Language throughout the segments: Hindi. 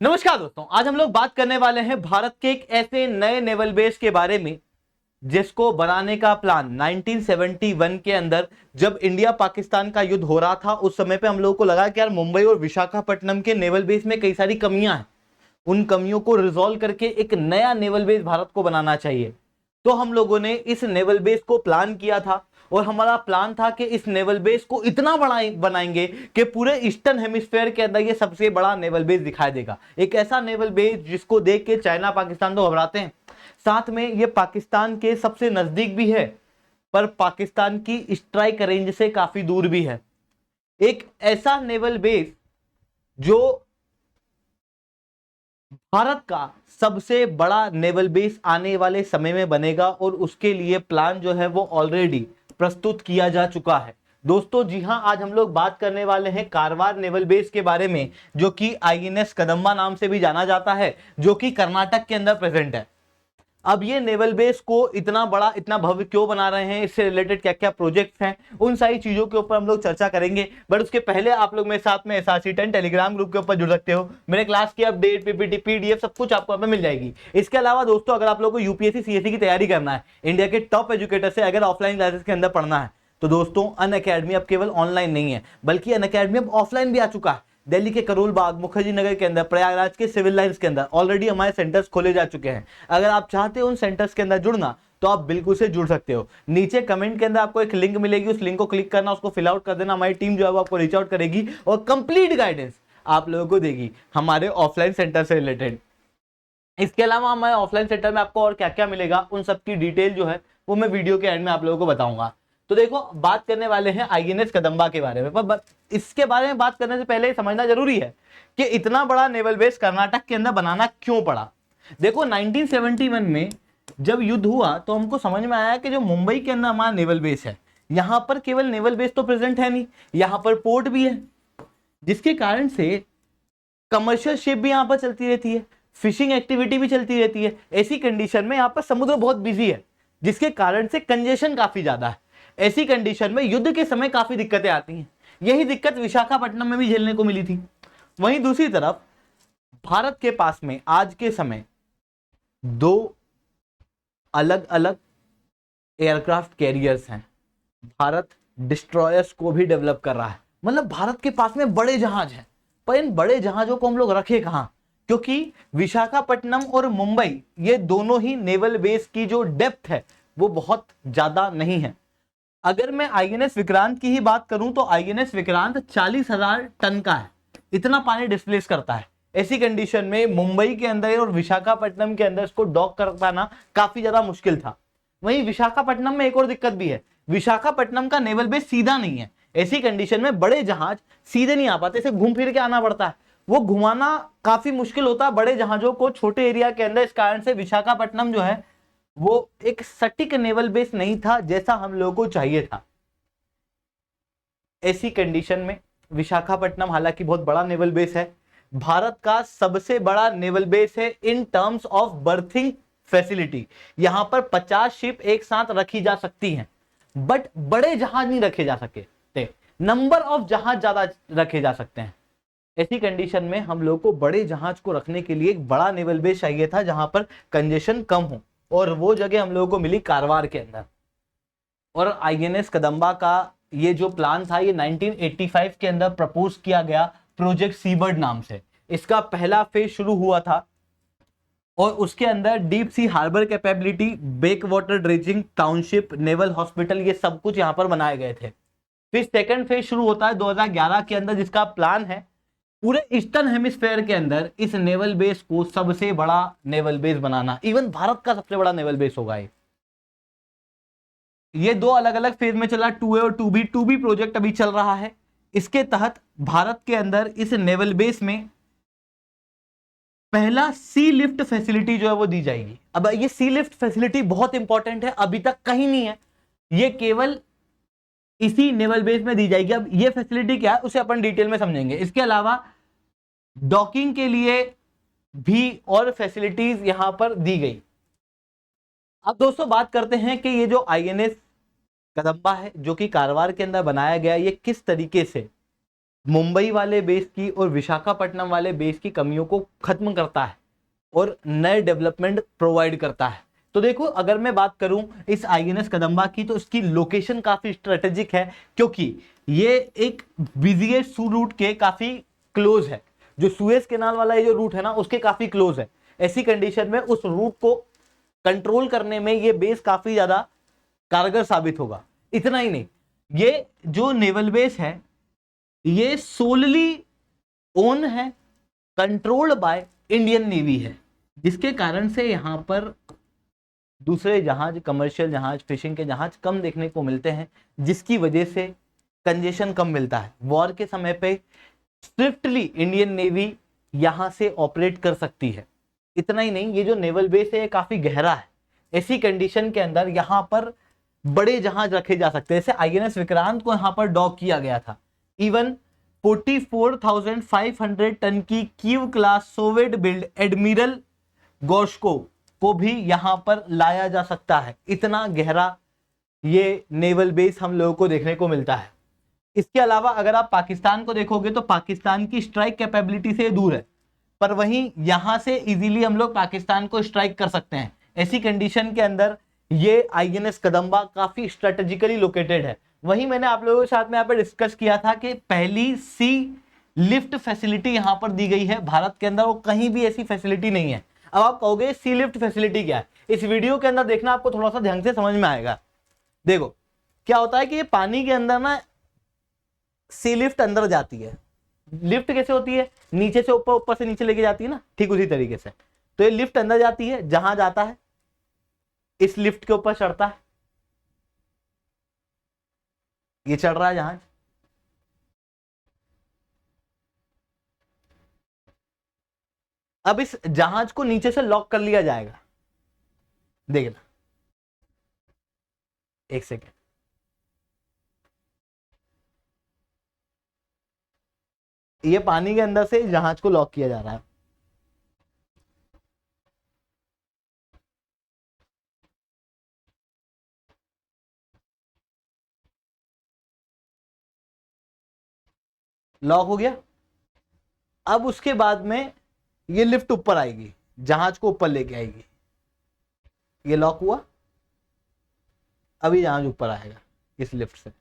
नमस्कार दोस्तों, आज हम लोग बात करने वाले हैं भारत के एक ऐसे नए नेवल बेस के बारे में जिसको बनाने का प्लान 1971 के अंदर जब इंडिया पाकिस्तान का युद्ध हो रहा था उस समय पे हम लोगों को लगा कि यार मुंबई और विशाखापट्टनम के नेवल बेस में कई सारी कमियां हैं। उन कमियों को रिजॉल्व करके एक नया नेवल बेस भारत को बनाना चाहिए। तो हम लोगों ने इस नेवल बेस को प्लान किया था और हमारा प्लान था कि इस नेवल बेस को इतना बड़ा बनाएंगे कि पूरे ईस्टर्न हेमिस्फेयर के अंदर ये सबसे बड़ा नेवल बेस दिखाई देगा। एक ऐसा नेवल बेस जिसको देख के चाइना पाकिस्तान तो घबराते हैं, साथ में ये पाकिस्तान के सबसे नजदीक भी है पर पाकिस्तान की स्ट्राइक रेंज से काफी दूर भी है। एक ऐसा नेवल बेस जो भारत का सबसे बड़ा नेवल बेस आने वाले समय में बनेगा और उसके लिए प्लान जो है वो ऑलरेडी प्रस्तुत किया जा चुका है। दोस्तों जी हां, आज हम लोग बात करने वाले हैं कारवार नेवल बेस के बारे में, जो कि आईएनएस कदंबा नाम से भी जाना जाता है, जो कि कर्नाटक के अंदर प्रेजेंट है। अब ये नेवल बेस को इतना बड़ा इतना भव्य क्यों बना रहे हैं, इससे रिलेटेड क्या क्या प्रोजेक्ट्स हैं, उन सारी चीजों के ऊपर हम लोग चर्चा करेंगे। बट उसके पहले आप लोग मेरे साथ में SRC10 टेलीग्राम ग्रुप के ऊपर जुड़ सकते हो। मेरे क्लास की अपडेट, पीपीटी, पीडीएफ सब कुछ आपको यहाँ पे मिल जाएगी। इसके अलावा दोस्तों, अगर आप लोग को यूपीएससी सीएससी की तैयारी करना है, इंडिया के टॉप एजुकेटर से अगर ऑफलाइन क्लासेस के अंदर पढ़ना है, तो दोस्तों अनअकैडमी अब केवल ऑनलाइन नहीं है बल्कि अनअकैडमी अब ऑफलाइन भी आ चुका है। दिल्ली के करोल बाग, मुखर्जी नगर के अंदर, प्रयागराज के सिविल लाइंस के अंदर ऑलरेडी हमारे सेंटर्स खोले जा चुके हैं। अगर आप चाहते हो उन सेंटर्स के अंदर जुड़ना तो आप बिल्कुल से जुड़ सकते हो। नीचे कमेंट के अंदर आपको एक लिंक मिलेगी, उस लिंक को क्लिक करना, उसको फिल आउट कर देना। हमारी टीम जो है वो आपको रीच आउट करेगी और कंप्लीट गाइडेंस आप लोगों को देगी हमारे ऑफलाइन सेंटर से रिलेटेड। इसके अलावा हमारे ऑफलाइन सेंटर में आपको और क्या क्या मिलेगा, उन सब की डिटेल जो है वो मैं वीडियो के एंड में आप लोगों को बताऊंगा। तो देखो, बात करने वाले हैं आईएनएस कदंबा के बारे में, पर इसके बारे में बात करने से पहले समझना जरूरी है कि इतना बड़ा नेवल बेस कर्नाटक के अंदर बनाना क्यों पड़ा। देखो, 1971 में जब युद्ध हुआ तो हमको समझ में आया कि जो मुंबई के अंदर हमारा नेवल बेस है, यहां पर केवल नेवल बेस तो प्रेजेंट है नहीं, यहां पर पोर्ट भी है, जिसके कारण से कमर्शियल शिप भी यहां पर चलती रहती है, फिशिंग एक्टिविटी भी चलती रहती है। ऐसी कंडीशन में यहां पर समुद्र बहुत बिजी है, जिसके कारण से कंजेशन काफी ज्यादा है। ऐसी कंडीशन में युद्ध के समय काफी दिक्कतें आती हैं। यही दिक्कत विशाखापट्टनम में भी झेलने को मिली थी। वहीं दूसरी तरफ भारत के पास में आज के समय दो अलग अलग एयरक्राफ्ट कैरियर्स हैं। भारत डिस्ट्रॉयर्स को भी डेवलप कर रहा है, मतलब भारत के पास में बड़े जहाज हैं। पर इन बड़े जहाजों को हम लोग रखे कहां, क्योंकि विशाखापट्टनम और मुंबई ये दोनों ही नेवल बेस की जो डेप्थ है वो बहुत ज्यादा नहीं है। अगर मैं आईएनएस विक्रांत की ही बात करूं तो आईएनएस विक्रांत 40,000 टन का है, इतना पानी डिस्प्लेस करता है। ऐसी कंडीशन में मुंबई के अंदर और विशाखापट्टनम के अंदर इसको डॉक कर पाना काफी ज्यादा मुश्किल था। वहीं विशाखापट्टनम में एक और दिक्कत भी है, विशाखापट्टनम का नेवल बेस सीधा नहीं है। ऐसी कंडीशन में बड़े जहाज सीधे नहीं आ पाते, इसे घूम फिर के आना पड़ता है। वो घुमाना काफी मुश्किल होता है बड़े जहाजों को छोटे एरिया के अंदर। इस कारण से विशाखापट्टनम जो है वो एक सटीक नेवल बेस नहीं था जैसा हम लोगों को चाहिए था। ऐसी कंडीशन में विशाखापट्टनम हालांकि बहुत बड़ा नेवल बेस है, भारत का सबसे बड़ा नेवल बेस है in terms of berthing facility. यहां पर 50 शिप एक साथ रखी जा सकती हैं, बट बड़े जहाज नहीं रखे जा सकते। नंबर ऑफ जहाज ज्यादा रखे जा सकते हैं। ऐसी कंडीशन में हम लोग को बड़े जहाज को रखने के लिए एक बड़ा नेवल बेस चाहिए था जहां पर कंजेशन कम हो, और वो जगह हम लोगों को मिली कारवार के अंदर। और आईएनएस कदंबा का ये जो प्लान था ये 1985 के अंदर प्रपोज किया गया प्रोजेक्ट सीबर्ड नाम से। इसका पहला फेज शुरू हुआ था और उसके अंदर deep sea harbour capability, back water dredging, township, naval hospital, ये सब कुछ यहां पर बनाए गए थे। फिर सेकंड फेज शुरू होता है 2011 के अंदर, जिसका प्लान है पूरे ईस्टर्न हेमिस्फेयर के अंदर इस नेवल बेस को सबसे बड़ा नेवल बेस बनाना। इवन भारत का सबसे बड़ा नेवल बेस होगा ये दो अलग अलग फेज में चला, 2A और 2B। 2B प्रोजेक्ट अभी चल रहा है। इसके तहत भारत के अंदर इस नेवल बेस में पहला सी लिफ्ट फैसिलिटी जो है वो दी जाएगी। अब ये सी लिफ्ट फैसिलिटी बहुत इंपॉर्टेंट है, अभी तक कहीं नहीं है, ये केवल इसी नेवल बेस में दी जाएगी। अब ये फैसिलिटी क्या है उसे अपन डिटेल में समझेंगे। इसके अलावा डॉकिंग के लिए भी और फैसिलिटीज यहां पर दी गई। अब दोस्तों बात करते हैं कि ये जो आईएनएस कदंबा है जो कि कारवार के अंदर बनाया गया, ये किस तरीके से मुंबई वाले बेस की और विशाखापट्टनम वाले बेस की कमियों को खत्म करता है और नए डेवलपमेंट प्रोवाइड करता है। तो देखो, अगर मैं बात करूं इस आईएनएस कदंबा की, तो इसकी लोकेशन काफी स्ट्रेटेजिक है, क्योंकि ये एक बिजीएस्ट सी रूट के काफी क्लोज है। जो सुएज कैनाल वाला ये जो रूट है ना, उसके काफी क्लोज है। ऐसी कंडीशन में उस रूट को कंट्रोल करने में ये बेस काफी ज्यादा कारगर साबित होगा। इतना ही नहीं, ये जो नेवल बेस है ये सोलली ओन है, कंट्रोल्ड बाय इंडियन नेवी है, जिसके कारण से यहां पर दूसरे जहाज, कमर्शियल जहाज, फिशिंग के जहाज कम देखने को मिलते हैं, जिसकी वजह से कंजेशन कम मिलता है। वॉर के समय पे स्विफ्टली इंडियन नेवी यहां से ऑपरेट कर सकती है। इतना ही नहीं, ये जो नेवल बेस है ये काफी गहरा है। ऐसी कंडीशन के अंदर यहां पर बड़े जहाज रखे जा सकते हैं। जैसे आईएनएस विक्रांत को यहां पर डॉक किया गया था। इवन 44,500 टन की Kiev class Soviet build Admiral Gorshkov को भी यहां पर लाया जा सकता है। इतना गहरा ये नेवल बेस हम लोगों को देखने को मिलता है। इसके अलावा अगर आप पाकिस्तान को देखोगे तो पाकिस्तान की स्ट्राइक कैपेबिलिटी से दूर है, पर वहीं यहां से इजीली हम लोग पाकिस्तान को स्ट्राइक कर सकते हैं। ऐसी कंडीशन के अंदर ये आईएनएस कदंबा काफी स्ट्रेटेजिकली लोकेटेड है। वहीं मैंने आप लोगों के साथ में यहाँ पे डिस्कस किया था कि पहली सी लिफ्ट फैसिलिटी यहां पर दी गई है भारत के अंदर, और कहीं भी ऐसी फैसिलिटी नहीं है। अब आप कहोगे सी लिफ्ट फैसिलिटी क्या है, इस वीडियो के अंदर देखना, आपको थोड़ा सा ध्यान से समझ में आएगा। देखो क्या होता है कि ये पानी के अंदर ना सी लिफ्ट अंदर जाती है। लिफ्ट कैसे होती है, नीचे से ऊपर, ऊपर से नीचे लेके जाती है ना, ठीक उसी तरीके से। तो ये लिफ्ट अंदर जाती है, जहां जाता है इस लिफ्ट के ऊपर चढ़ता है, ये चढ़ रहा है जहाज। अब इस जहाज को नीचे से लॉक कर लिया जाएगा। देखना, एक सेकेंड, ये पानी के अंदर से जहाज को लॉक किया जा रहा है। लॉक हो गया। अब उसके बाद में ये लिफ्ट ऊपर आएगी, जहाज को ऊपर लेके आएगी। ये लॉक हुआ, अभी जहाज ऊपर आएगा इस लिफ्ट से।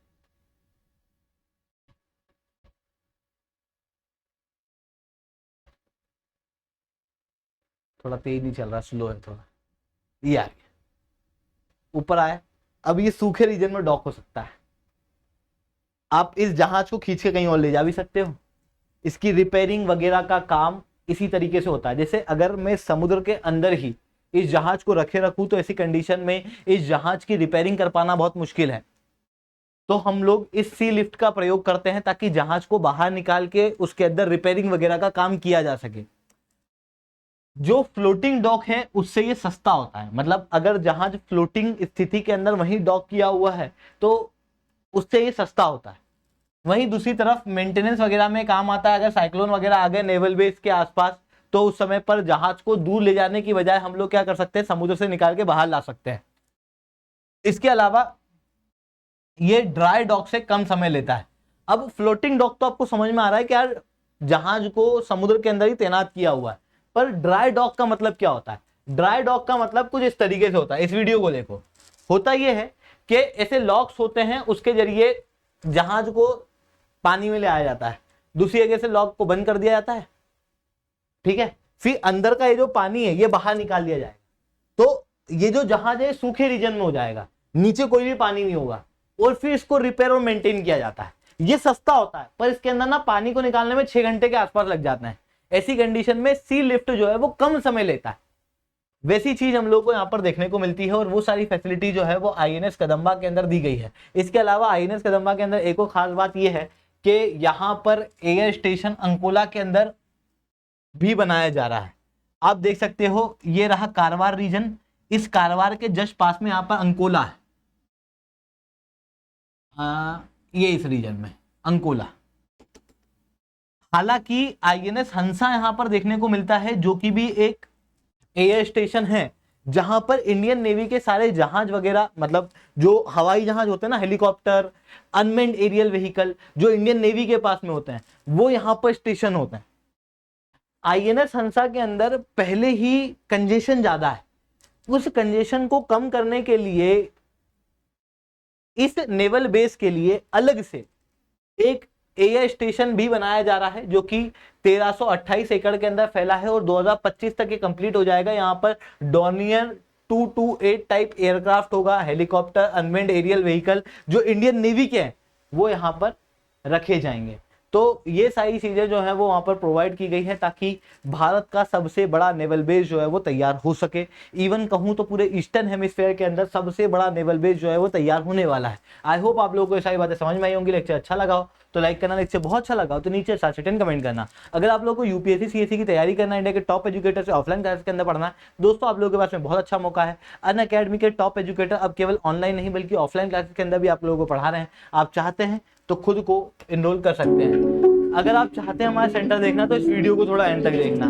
थोड़ा तेज नहीं चल रहा, स्लो है थोड़ा। ये आ गया, ऊपर आया। अब ये सूखे रीजन में डॉक हो सकता है। आप इस जहाज को खींच के कहीं और ले जा भी सकते हो। इसकी रिपेयरिंग वगैरह का काम इसी तरीके से होता है। जैसे अगर मैं समुद्र के अंदर ही इस जहाज को रखे रखूं, तो ऐसी कंडीशन में इस जहाज की रिपेयरिंग कर पाना बहुत मुश्किल है। तो हम लोग इस सी लिफ्ट का प्रयोग करते हैं ताकि जहाज को बाहर निकाल के उसके अंदर रिपेयरिंग वगैरह का काम किया जा सके। जो फ्लोटिंग डॉक है उससे ये सस्ता होता है। मतलब अगर जहाज फ्लोटिंग स्थिति के अंदर वहीं डॉक किया हुआ है तो उससे ये सस्ता होता है। वहीं दूसरी तरफ मेंटेनेंस वगैरह में काम आता है। अगर साइक्लोन वगैरह आ गए नेवल बेस के आसपास, तो उस समय पर जहाज को दूर ले जाने की बजाय हम लोग क्या कर सकते हैं, समुद्र से निकाल के बाहर ला सकते हैं। इसके अलावा ये ड्राई डॉक से कम समय लेता है। अब फ्लोटिंग डॉक तो आपको समझ में आ रहा है कि यार जहाज को समुद्र के अंदर ही तैनात किया हुआ है, पर ड्राई डॉक का मतलब क्या होता है? ड्राई डॉक का मतलब कुछ इस तरीके से होता है। इस वीडियो को देखो, होता यह है कि ऐसे लॉक्स होते हैं, उसके जरिए जहाज को पानी में ले आया जाता है, दूसरी जगह से लॉक को बंद कर दिया जाता है, ठीक है। फिर अंदर का ये जो पानी है ये बाहर निकाल दिया जाएगा। तो ये जो जहाज है सूखे रीजन में हो जाएगा, नीचे कोई भी पानी नहीं होगा, और फिर इसको रिपेयर और मेंटेन किया जाता है। ये सस्ता होता है, पर इसके अंदर ना पानी को निकालने में 6 घंटे के आसपास लग जाते हैं। ऐसी कंडीशन में सी लिफ्ट जो है वो कम समय लेता है। वैसी चीज हम लोग को यहाँ पर देखने को मिलती है, और वो सारी फैसिलिटी जो है वो आईएनएस कदंबा के अंदर दी गई है। इसके अलावा आईएनएस कदंबा के अंदर एक और खास बात यह है कि यहाँ पर एयर स्टेशन अंकोला के अंदर भी बनाया जा रहा है। आप देख सकते हो, ये रहा कारवार रीजन, इस कारवार के जस्ट पास में यहाँ पर अंकोला है। ये इस रीजन में अंकोला। हालांकि आईएनएस हंसा यहां पर देखने को मिलता है, जो कि भी एक एयर स्टेशन है जहां पर इंडियन नेवी के सारे जहाज वगैरह, मतलब जो हवाई जहाज होते हैं ना, हेलीकॉप्टर, अनमेन्ड एरियल व्हीकल, जो इंडियन नेवी के पास में होते हैं, वो यहां पर स्टेशन होते हैं। आईएनएस हंसा के अंदर पहले ही कंजेशन ज्यादा है, उस कंजेशन को कम करने के लिए इस नेवल बेस के लिए अलग से एक एयर स्टेशन भी बनाया जा रहा है, जो कि 1328 एकड़ के अंदर फैला है और 2025 तक ये कंप्लीट हो जाएगा। यहां पर डॉर्नियर 228 टाइप एयरक्राफ्ट होगा, हेलीकॉप्टर, अनमेन्ड एरियल व्हीकल जो इंडियन नेवी के हैं वो यहां पर रखे जाएंगे। तो ये सारी चीजें जो है वो वहां पर प्रोवाइड की गई है ताकि भारत का सबसे बड़ा नेवल बेस जो है वो तैयार हो सके। इवन कहूं तो पूरे ईस्टर्न हेमिस्फीयर के अंदर सबसे बड़ा नेवल बेस जो है वो तैयार होने वाला है। आई होप आप लोगों को ये सारी बातें समझ में आई होंगी। लेक्चर अच्छा लगा हो तो लाइक करना, लेक्चर बहुत अच्छा लगा हो तो नीचे 10 कमेंट करना। अगर आप लोगों को यूपीएससी सीएससी की तैयारी करना है, इंडिया के टॉप एजुकेटर से ऑफलाइन क्लासेस के अंदर पढ़ना है, दोस्तों आप लोगों के पास में बहुत अच्छा मौका है। अनअकैडमी के टॉप एजुकेटर अब केवल ऑनलाइन नहीं बल्कि ऑफलाइन क्लासेस के अंदर भी आप लोगों को पढ़ा रहे हैं। आप चाहते हैं तो खुद को एनरोल कर सकते हैं। अगर आप चाहते हैं हमारा सेंटर देखना तो इस वीडियो को थोड़ा एंड तक देखना।